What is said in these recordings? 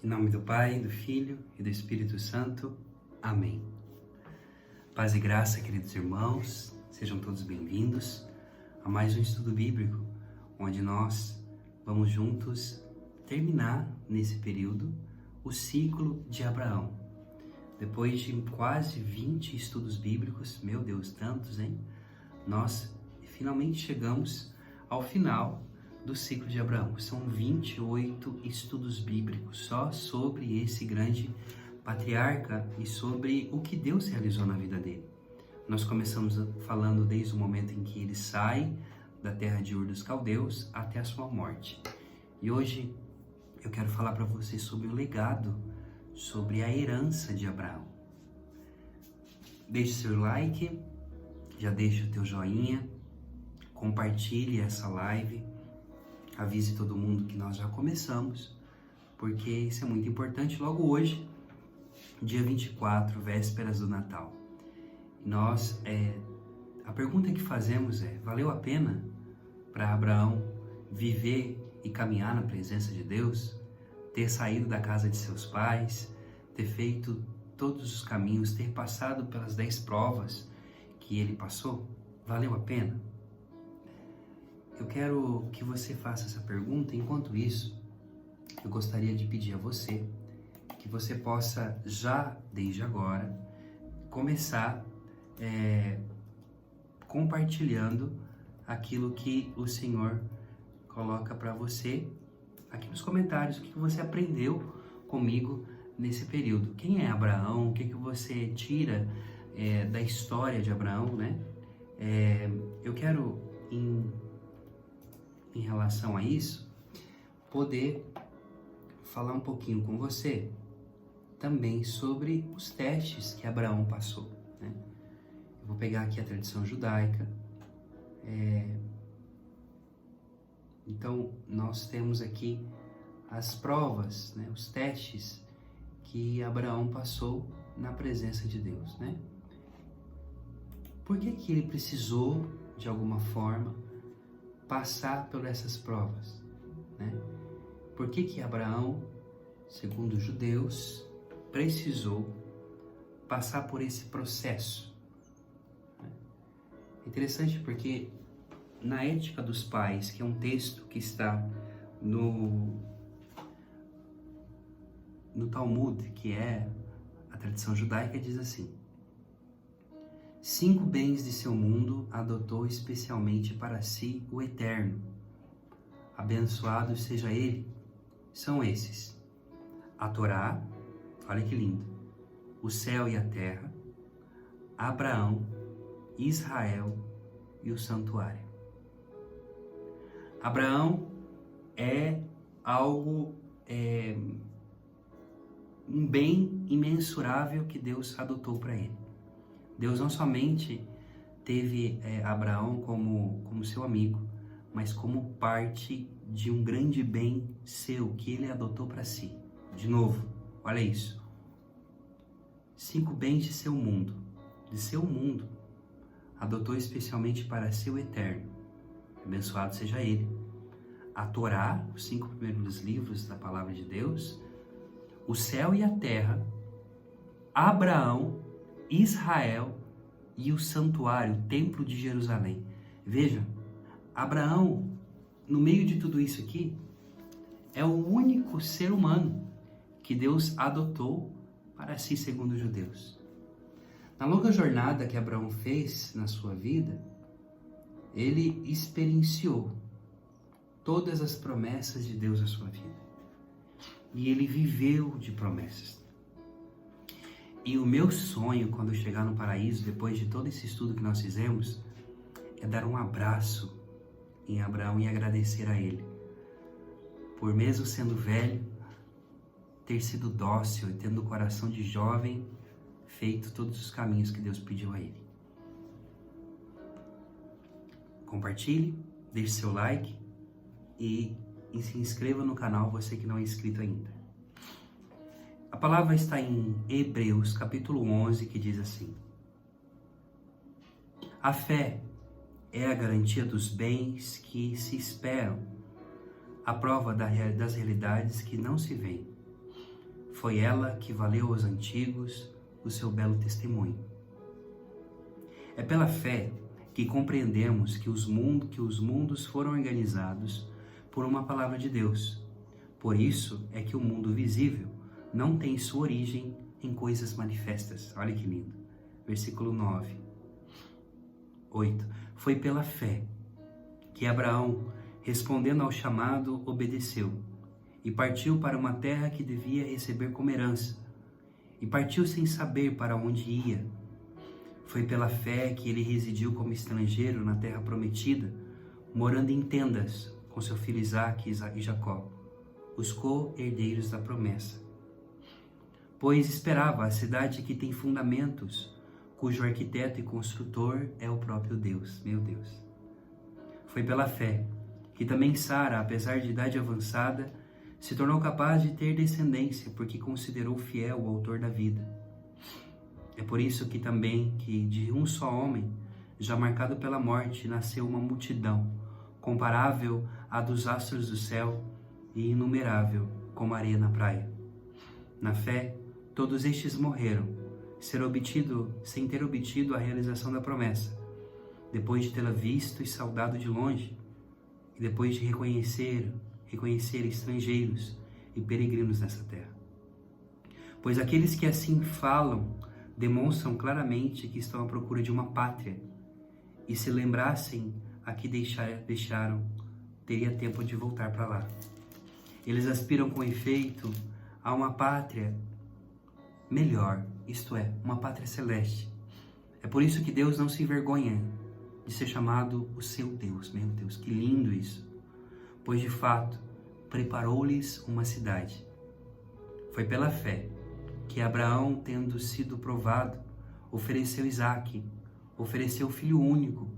Em nome do Pai, do Filho e do Espírito Santo. Amém. Paz e graça, queridos irmãos, sejam todos bem-vindos a mais um estudo bíblico, onde nós vamos juntos terminar, nesse período, o ciclo de Abraão. Depois de quase 20 estudos bíblicos, meu Deus, tantos, hein? Nós finalmente chegamos ao final do ciclo de Abraão. São 28 estudos bíblicos só sobre esse grande patriarca e sobre o que Deus realizou na vida dele. Nós começamos falando desde o momento em que ele sai da terra de Ur dos Caldeus até a sua morte. E hoje eu quero falar para vocês sobre o legado, sobre a herança de Abraão. Deixe seu like, já deixa o teu joinha, compartilhe essa live, avise todo mundo que nós já começamos, porque isso é muito importante. Logo hoje, dia 24, vésperas do Natal. Nós, a pergunta que fazemos é: valeu a pena para Abraão viver e caminhar na presença de Deus, ter saído da casa de seus pais, ter feito todos os caminhos, ter passado pelas 10 provas que ele passou? Valeu a pena? Eu quero que você faça essa pergunta. Enquanto isso, eu gostaria de pedir a você que você possa já, desde agora, começar compartilhando aquilo que o Senhor coloca para você aqui nos comentários, o que você aprendeu comigo nesse período. Quem é Abraão? O que você tira da história de Abraão, né? Eu quero, em relação a isso, poder falar um pouquinho com você também sobre os testes que Abraão passou, né? Eu vou pegar aqui a tradição judaica. Então, nós temos aqui as provas, né? Os testes que Abraão passou na presença de Deus, né? Por que ele precisou, de alguma forma, passar por essas provas, né? Por que Abraão, segundo os judeus, precisou passar por esse processo? É interessante porque na Ética dos Pais, que é um texto que está no Talmud, que é a tradição judaica, diz assim: 5 bens de seu mundo adotou especialmente para si o Eterno. Abençoado seja ele. São esses: a Torá, olha que lindo, o céu e a terra, Abraão, Israel e o santuário. Abraão é algo, um bem imensurável que Deus adotou para ele. Deus não somente teve Abraão como seu amigo, mas como parte de um grande bem seu que ele adotou para si. De novo, olha isso. 5 bens de seu mundo, adotou especialmente para si o Eterno. Abençoado seja ele. A Torá, os 5 primeiros livros da palavra de Deus, o céu e a terra, Abraão, Israel e o santuário, o templo de Jerusalém. Veja, Abraão, no meio de tudo isso aqui, é o único ser humano que Deus adotou para si, segundo os judeus. Na longa jornada que Abraão fez na sua vida, ele experienciou todas as promessas de Deus na sua vida. E ele viveu de promessas. E o meu sonho, quando eu chegar no paraíso, depois de todo esse estudo que nós fizemos, é dar um abraço em Abraão e agradecer a ele, por mesmo sendo velho, ter sido dócil e tendo o coração de jovem, feito todos os caminhos que Deus pediu a ele. Compartilhe, deixe seu like e se inscreva no canal, você que não é inscrito ainda. A palavra está em Hebreus, capítulo 11, que diz assim: a fé é a garantia dos bens que se esperam, a prova das realidades que não se veem. Foi ela que valeu aos antigos o seu belo testemunho. É pela fé que compreendemos que os mundos foram organizados por uma palavra de Deus. Por isso é que o mundo visível não tem sua origem em coisas manifestas. Olha que lindo. Versículo 9. 8. Foi pela fé que Abraão, respondendo ao chamado, obedeceu e partiu para uma terra que devia receber como herança. E partiu sem saber para onde ia. Foi pela fé que ele residiu como estrangeiro na terra prometida, morando em tendas com seu filho Isaque e Jacó, os co-herdeiros da promessa. Pois esperava a cidade que tem fundamentos, cujo arquiteto e construtor é o próprio Deus. Meu Deus. Foi pela fé que também Sara, apesar de idade avançada, se tornou capaz de ter descendência, porque considerou fiel o autor da vida. É por isso que também que de um só homem, já marcado pela morte, nasceu uma multidão, comparável à dos astros do céu e inumerável como a areia na praia. Na fé, todos estes morreram, sem ter obtido a realização da promessa, depois de tê-la visto e saudado de longe, e depois de reconhecer estrangeiros e peregrinos nessa terra. Pois aqueles que assim falam demonstram claramente que estão à procura de uma pátria, e se lembrassem a que deixaram, teria tempo de voltar para lá. Eles aspiram com efeito a uma pátria melhor, isto é, uma pátria celeste. É por isso que Deus não se envergonha de ser chamado o seu Deus. Meu Deus, que lindo isso! Pois de fato, preparou-lhes uma cidade. Foi pela fé que Abraão, tendo sido provado, ofereceu Isaque, ofereceu o filho único,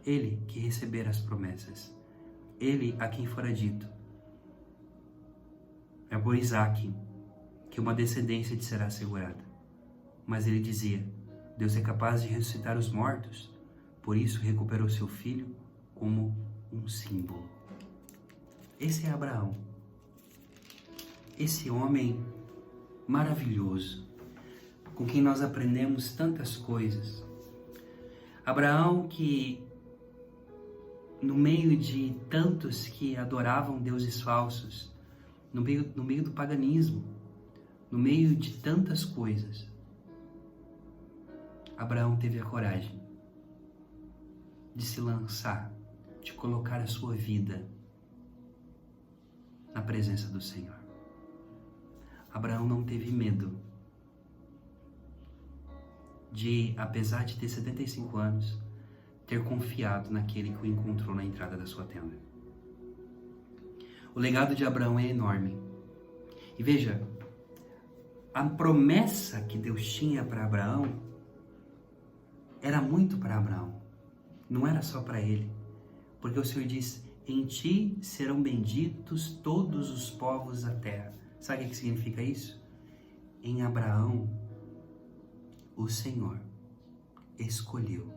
ele que recebera as promessas, ele a quem fora dito: é por Isaque que uma descendência te será assegurada. Mas ele dizia: Deus é capaz de ressuscitar os mortos, por isso recuperou seu filho como um símbolo. Esse é Abraão, esse homem maravilhoso, com quem nós aprendemos tantas coisas. Abraão que, no meio de tantos que adoravam deuses falsos, no meio do paganismo, no meio de tantas coisas, Abraão teve a coragem de se lançar, de colocar a sua vida na presença do Senhor. Abraão não teve medo de, apesar de ter 75 anos, ter confiado naquele que o encontrou na entrada da sua tenda. O legado de Abraão é enorme. E veja, a promessa que Deus tinha para Abraão era muito para Abraão, não era só para ele, porque o Senhor diz: em ti serão benditos todos os povos da terra. Sabe o que significa isso? Em Abraão, o Senhor escolheu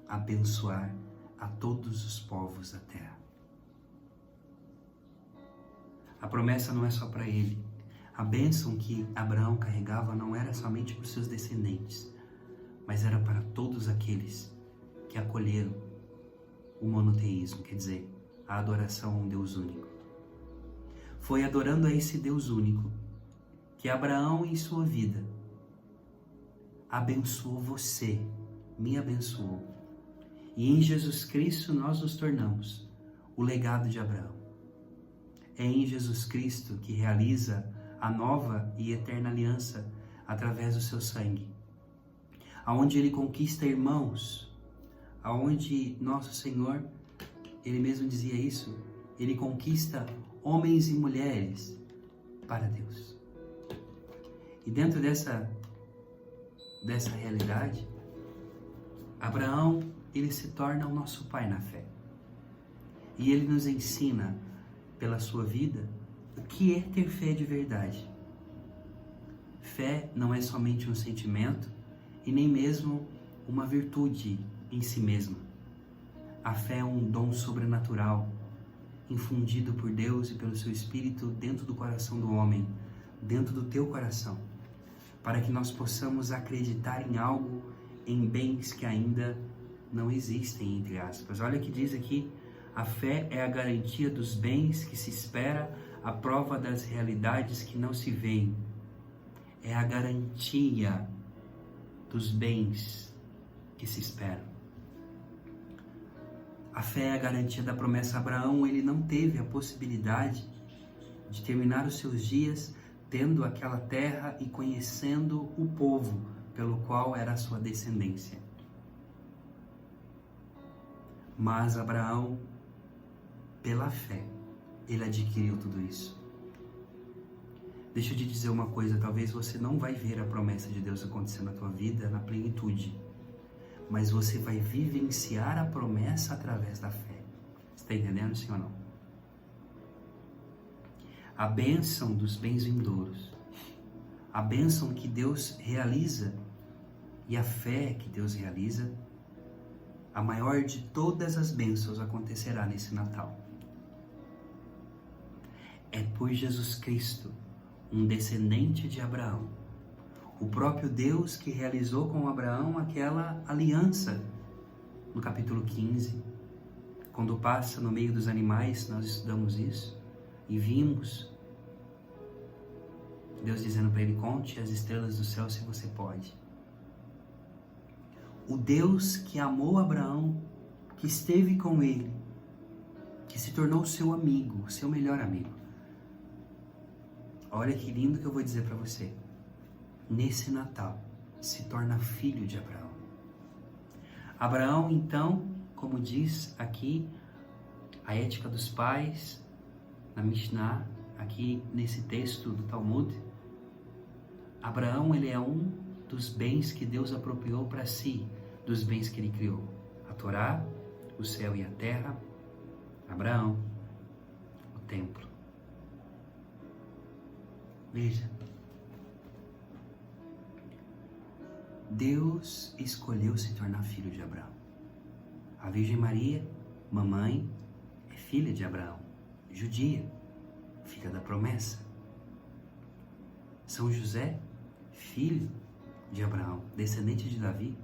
abençoar a todos os povos da terra. A promessa não é só para ele. A bênção que Abraão carregava não era somente para os seus descendentes, mas era para todos aqueles que acolheram o monoteísmo, quer dizer, a adoração a um Deus único. Foi adorando a esse Deus único que Abraão, em sua vida, abençoou você, me abençoou. E em Jesus Cristo nós nos tornamos o legado de Abraão. É em Jesus Cristo que realiza a nova e eterna aliança através do seu sangue, aonde ele conquista irmãos, aonde nosso Senhor, ele mesmo dizia isso, ele conquista homens e mulheres para Deus. E dentro dessa realidade, Abraão, ele se torna o nosso pai na fé. E ele nos ensina, pela sua vida, o que é ter fé de verdade. Fé não é somente um sentimento e nem mesmo uma virtude em si mesma. A fé é um dom sobrenatural, infundido por Deus e pelo seu Espírito dentro do coração do homem, dentro do teu coração, para que nós possamos acreditar em algo, em bens que ainda não existem, entre aspas. Olha o que diz aqui: a fé é a garantia dos bens que se espera, a prova das realidades que não se veem. É a garantia dos bens que se esperam. A fé é a garantia da promessa. Abraão, ele não teve a possibilidade de terminar os seus dias tendo aquela terra e conhecendo o povo pelo qual era a sua descendência. Mas Abraão, pela fé, ele adquiriu tudo isso. Deixa eu te dizer uma coisa, talvez você não vai ver a promessa de Deus acontecer na tua vida na plenitude, mas você vai vivenciar a promessa através da fé. Você está entendendo, sim ou não? A bênção dos bens vindouros, a bênção que Deus realiza e a fé que Deus realiza, a maior de todas as bênçãos acontecerá nesse Natal. É por Jesus Cristo, um descendente de Abraão, o próprio Deus que realizou com Abraão aquela aliança no capítulo 15, quando passa no meio dos animais, nós estudamos isso e vimos Deus dizendo para ele: conte as estrelas do céu se você pode. O Deus que amou Abraão, que esteve com ele, que se tornou seu amigo, seu melhor amigo. Olha que lindo que eu vou dizer para você. Nesse Natal, se torna filho de Abraão. Abraão, então, como diz aqui a ética dos pais, na Mishnah, aqui nesse texto do Talmud, Abraão, ele é um dos bens que Deus apropriou para si, dos bens que ele criou. A Torá, o céu e a terra, Abraão, o templo. Veja, Deus escolheu se tornar filho de Abraão. A Virgem Maria, mamãe, é filha de Abraão, judia, filha da promessa. São José, filho de Abraão, descendente de Davi.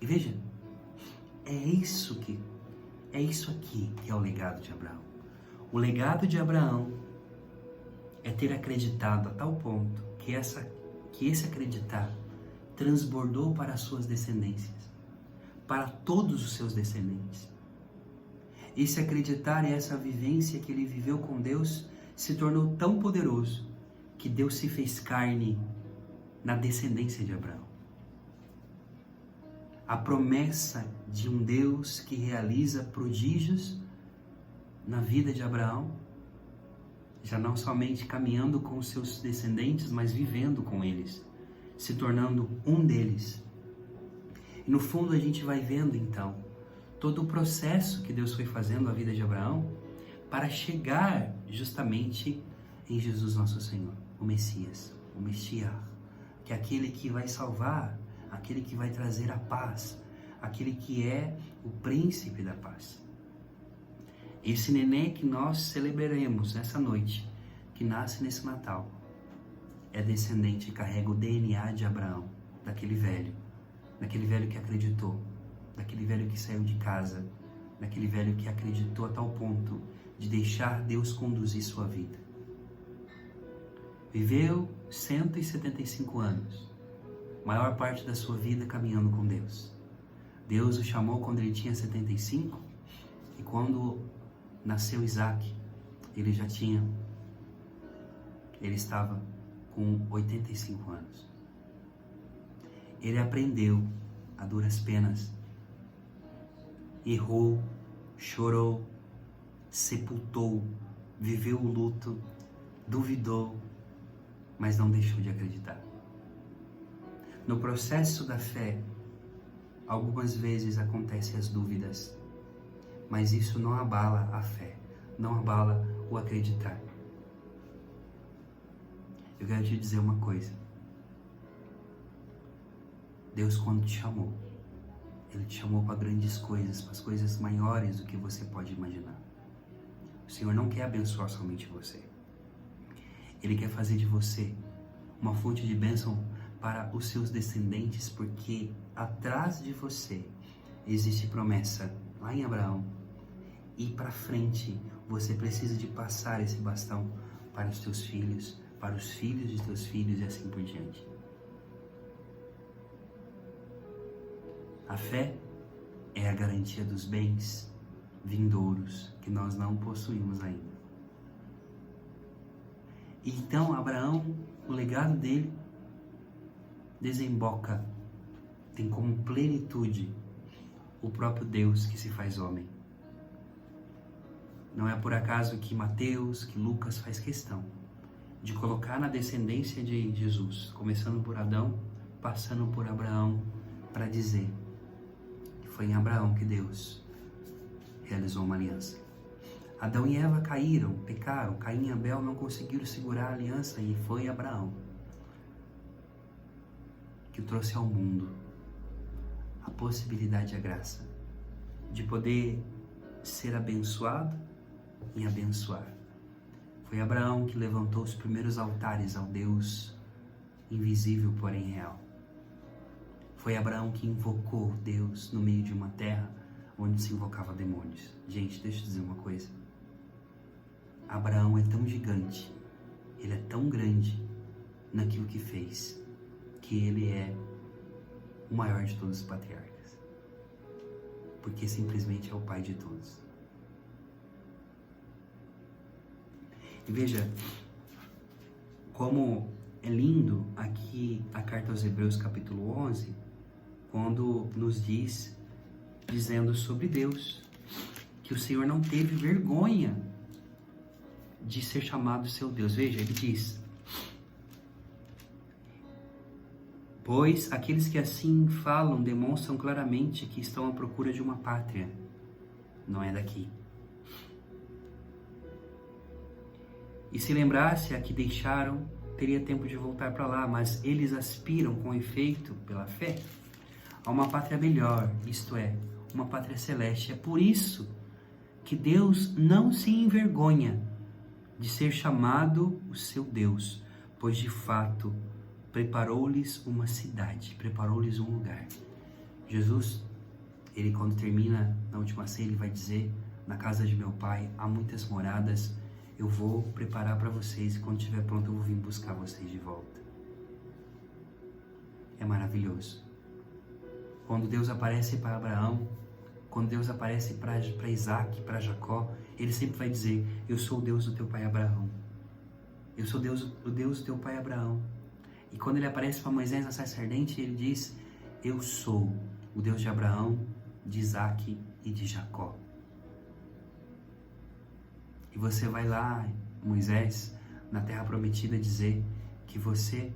E veja, é isso aqui que é o legado de Abraão. O legado de Abraão é ter acreditado a tal ponto que esse acreditar transbordou para as suas descendências, para todos os seus descendentes. Esse acreditar e essa vivência que ele viveu com Deus se tornou tão poderoso que Deus se fez carne na descendência de Abraão. A promessa de um Deus que realiza prodígios na vida de Abraão, já não somente caminhando com os seus descendentes, mas vivendo com eles, se tornando um deles. E no fundo a gente vai vendo então todo o processo que Deus foi fazendo na vida de Abraão para chegar justamente em Jesus nosso Senhor, o Messias, o Messias, que é aquele que vai salvar, aquele que vai trazer a paz, aquele que é o príncipe da paz. Esse neném que nós celebraremos nessa noite, que nasce nesse Natal, é descendente e carrega o DNA de Abraão, daquele velho que acreditou, daquele velho que saiu de casa, daquele velho que acreditou a tal ponto de deixar Deus conduzir sua vida. Viveu 175 anos, maior parte da sua vida caminhando com Deus. Deus o chamou quando ele tinha 75 e quando nasceu Isaac, ele estava com 85 anos. Ele aprendeu a duras penas, errou, chorou, sepultou, viveu o luto, duvidou, mas não deixou de acreditar. No processo da fé, algumas vezes acontecem as dúvidas, mas isso não abala a fé, não abala o acreditar. Eu quero te dizer uma coisa. Deus, quando te chamou, Ele te chamou para grandes coisas, para as coisas maiores do que você pode imaginar. O Senhor não quer abençoar somente você. Ele quer fazer de você uma fonte de bênção para os seus descendentes, porque atrás de você existe promessa lá em Abraão. E para frente, você precisa de passar esse bastão para os teus filhos, para os filhos de teus filhos e assim por diante. A fé é a garantia dos bens vindouros que nós não possuímos ainda. E então Abraão, o legado dele, desemboca, tem como plenitude o próprio Deus que se faz homem. Não é por acaso que Mateus, que Lucas faz questão de colocar na descendência de Jesus, começando por Adão, passando por Abraão, para dizer que foi em Abraão que Deus realizou uma aliança. Adão e Eva caíram, pecaram, Caim e Abel não conseguiram segurar a aliança e foi Abraão que trouxe ao mundo a possibilidade e a graça de poder ser abençoado e abençoar. Foi Abraão que levantou os primeiros altares ao Deus invisível, porém real. Foi Abraão que invocou Deus no meio de uma terra onde se invocava demônios. Gente, deixa eu dizer uma coisa. Abraão é tão gigante, ele é tão grande naquilo que fez, que ele é o maior de todos os patriarcas. Porque simplesmente é o pai de todos. E veja como é lindo aqui a carta aos Hebreus capítulo 11, quando nos diz, dizendo sobre Deus, que o Senhor não teve vergonha de ser chamado seu Deus. Veja, ele diz: pois aqueles que assim falam demonstram claramente que estão à procura de uma pátria, não é daqui. E se lembrasse a que deixaram, teria tempo de voltar para lá, mas eles aspiram com efeito, pela fé, a uma pátria melhor, isto é, uma pátria celeste. É por isso que Deus não se envergonha de ser chamado o seu Deus, pois de fato preparou-lhes uma cidade, preparou-lhes um lugar. Jesus, ele quando termina na última ceia, ele vai dizer: na casa de meu pai há muitas moradas, eu vou preparar para vocês e quando estiver pronto eu vou vir buscar vocês de volta. É maravilhoso. Quando Deus aparece para Abraão, quando Deus aparece para Isaac, para Jacó, ele sempre vai dizer: eu sou o Deus do teu pai Abraão. Eu sou o Deus do teu pai Abraão. E quando ele aparece para Moisés na sarça ardente, ele diz: eu sou o Deus de Abraão, de Isaac e de Jacó. E você vai lá, Moisés, na terra prometida, dizer que você,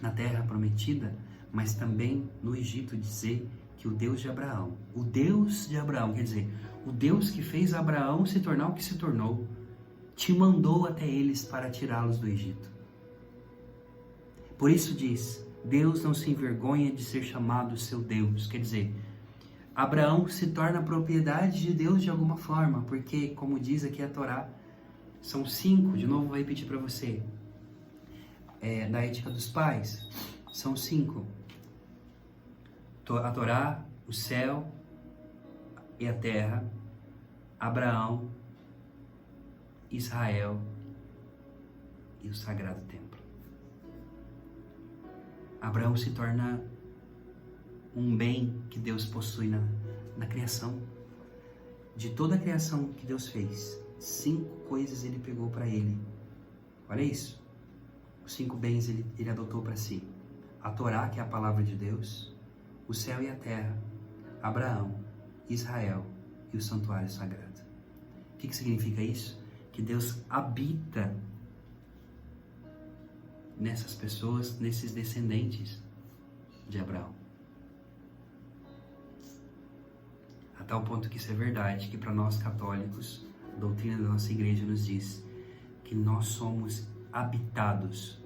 na terra prometida, mas também no Egito, dizer que o Deus de Abraão, quer dizer, o Deus que fez Abraão se tornar o que se tornou, te mandou até eles para tirá-los do Egito. Por isso diz, Deus não se envergonha de ser chamado seu Deus. Quer dizer, Abraão se torna propriedade de Deus de alguma forma, porque, como diz aqui a Torá, são 5, de novo vou repetir para você, da ética dos pais, são 5. A Torá, o céu e a terra, Abraão, Israel e o sagrado templo. Abraão se torna um bem que Deus possui na criação. De toda a criação que Deus fez, 5 coisas ele pegou para ele. Olha isso. Os 5 bens ele adotou para si. A Torá, que é a palavra de Deus, o céu e a terra, Abraão, Israel e o santuário sagrado. O que significa isso? Que Deus habita nessas pessoas, nesses descendentes de Abraão. A tal ponto que isso é verdade, que para nós católicos, a doutrina da nossa igreja nos diz que nós somos habitados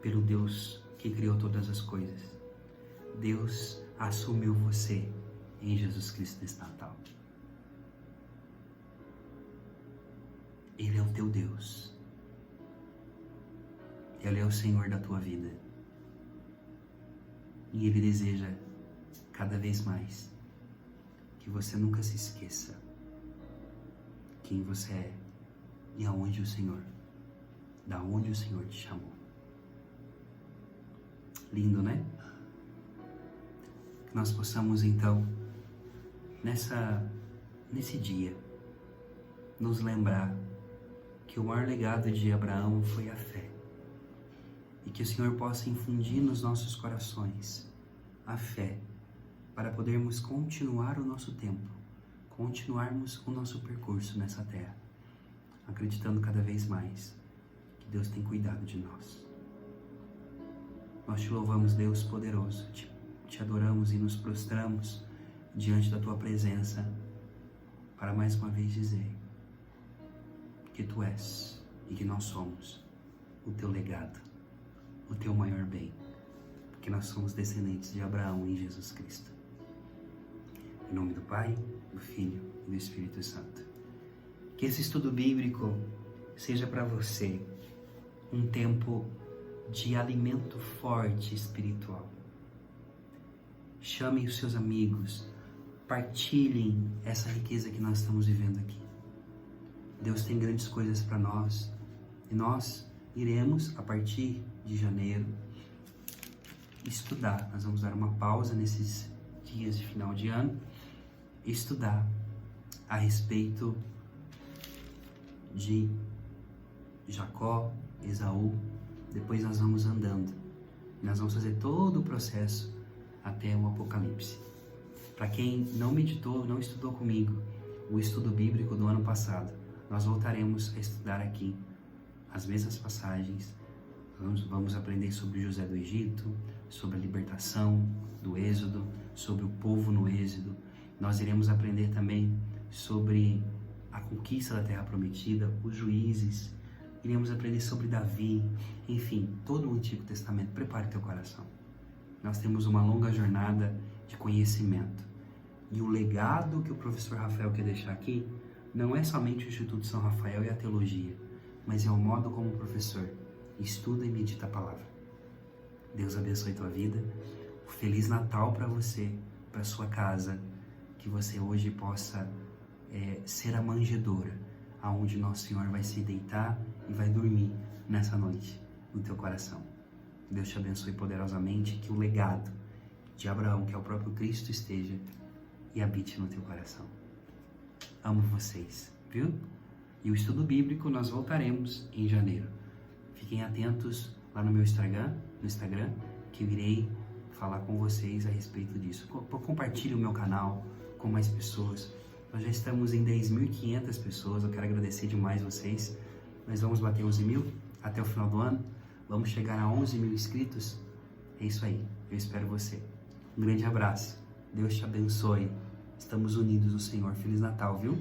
pelo Deus que criou todas as coisas. Deus assumiu você em Jesus Cristo nesse Natal. Ele é o teu Deus. Ele é o Senhor da tua vida. E Ele deseja cada vez mais que você nunca se esqueça quem você é e aonde o Senhor, da onde o Senhor te chamou. Lindo, né? Que nós possamos então, nesse dia, nos lembrar que o maior legado de Abraão foi a fé. E que o Senhor possa infundir nos nossos corações a fé para podermos continuar o nosso tempo, continuarmos o nosso percurso nessa terra, acreditando cada vez mais que Deus tem cuidado de nós. Nós te louvamos, Deus poderoso, te adoramos e nos prostramos diante da tua presença para mais uma vez dizer que tu és e que nós somos o teu legado, o teu maior bem, porque nós somos descendentes de Abraão em Jesus Cristo. Em nome do Pai, do Filho e do Espírito Santo. Que esse estudo bíblico seja para você um tempo de alimento forte espiritual. Chamem os seus amigos, partilhem essa riqueza que nós estamos vivendo aqui. Deus tem grandes coisas para nós e nós iremos, a partir de janeiro, estudar. Nós vamos dar uma pausa nesses dias de final de ano, estudar a respeito de Jacó, Esaú. Depois nós vamos andando. Nós vamos fazer todo o processo até o Apocalipse. Para quem não meditou, não estudou comigo o estudo bíblico do ano passado, nós voltaremos a estudar aqui as mesmas passagens. Vamos aprender sobre José do Egito, sobre a libertação do Êxodo, sobre o povo no Êxodo. Nós iremos aprender também sobre a conquista da Terra Prometida, os juízes. Iremos aprender sobre Davi, enfim, todo o Antigo Testamento. Prepare teu coração. Nós temos uma longa jornada de conhecimento. E o legado que o professor Rafael quer deixar aqui não é somente o Instituto São Rafael e a teologia, mas é o modo como o professor estuda e medita a palavra. Deus abençoe tua vida. Feliz Natal para você, para sua casa. Que você hoje possa ser a manjedoura, aonde nosso Senhor vai se deitar e vai dormir nessa noite, no teu coração. Deus te abençoe poderosamente, que o legado de Abraão, que é o próprio Cristo, esteja e habite no teu coração. Amo vocês, viu? E o estudo bíblico nós voltaremos em janeiro. Fiquem atentos lá no meu Instagram, que eu irei falar com vocês a respeito disso. Compartilhe o meu canal com mais pessoas. Nós já estamos em 10.500 pessoas, eu quero agradecer demais vocês. Nós vamos bater 11.000 até o final do ano. Vamos chegar a 11.000 inscritos. É isso aí, eu espero você. Um grande abraço, Deus te abençoe. Estamos unidos no Senhor. Feliz Natal, viu?